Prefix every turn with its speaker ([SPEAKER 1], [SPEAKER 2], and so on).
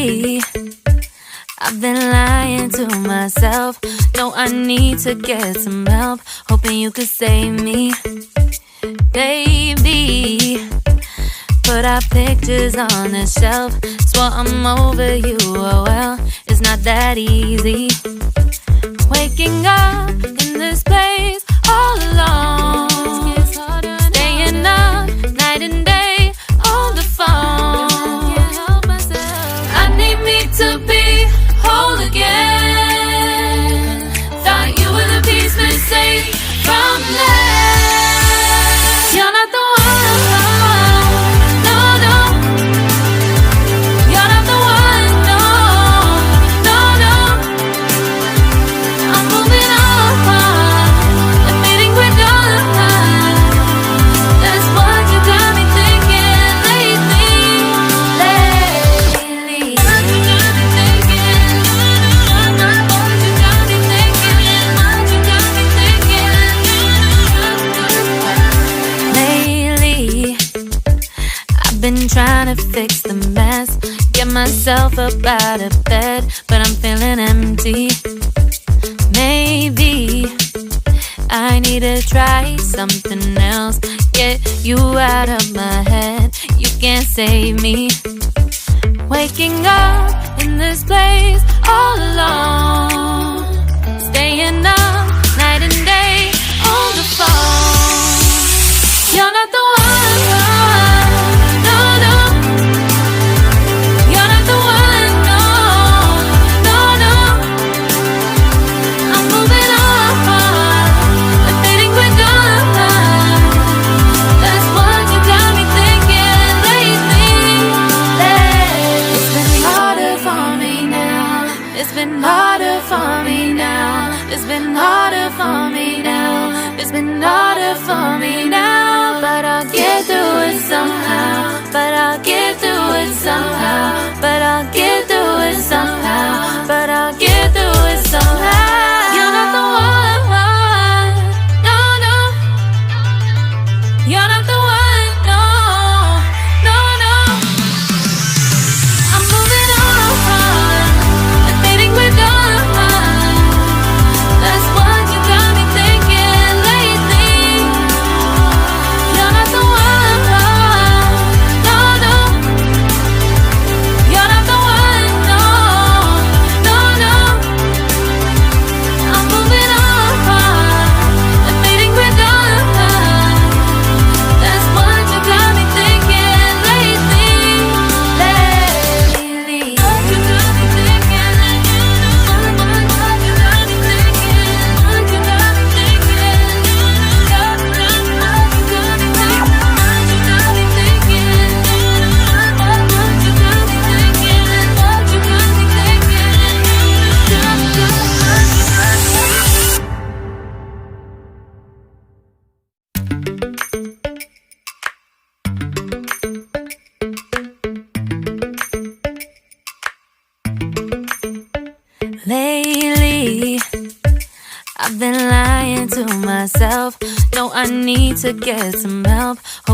[SPEAKER 1] Lately, I've been lying to myself. No, I need to get some help. Hoping you could save me, baby. Put our pictures on the shelf. Swore I'm over you, oh well, it's not that easy. Waking up in this place all alone, staying up night and day on the phone. I need me to be whole again. Thought you were the piece missing from that. You're not the one, no, no. You're not the one, no, no, no. I'm moving on, admitting we're done. That's what you got me thinking lately. What you got me thinking? What you got me thinking? What you got me thinking? Lately, I've been trying to fix the mess, get myself up out of bed, but I'm feeling empty. Maybe I need to try something else. Get you out of my head, you can't save me. Waking up in this place all alone, staying up night and day on the phone. You're not the one, no, no. You're not the one, no, no, no. I'm moving on, admitting we're done. That's what you got me thinking lately. It's been harder for me now. It's been harder for me now. It's been harder for me now. It's been harder for me now. But I'll get through it somehow. But I'll get through it somehow. But I'll get through it somehow. But I'll get through it somehow. You're not the one, no, no. You're not the one, no, no, no. I'm moving on, admitting we're done. That's what you got me thinking lately. You're not the one, no, no. You're not the one, no, no, no. I'm moving on, admitting we're done. That's what you got me thinking lately. What you got me thinking? What you got me thinking? What you got me thinking? What you got me thinking? What you got me thinking? What you got me thinking? Lately, I've been lying to myself. No, I need to get some help.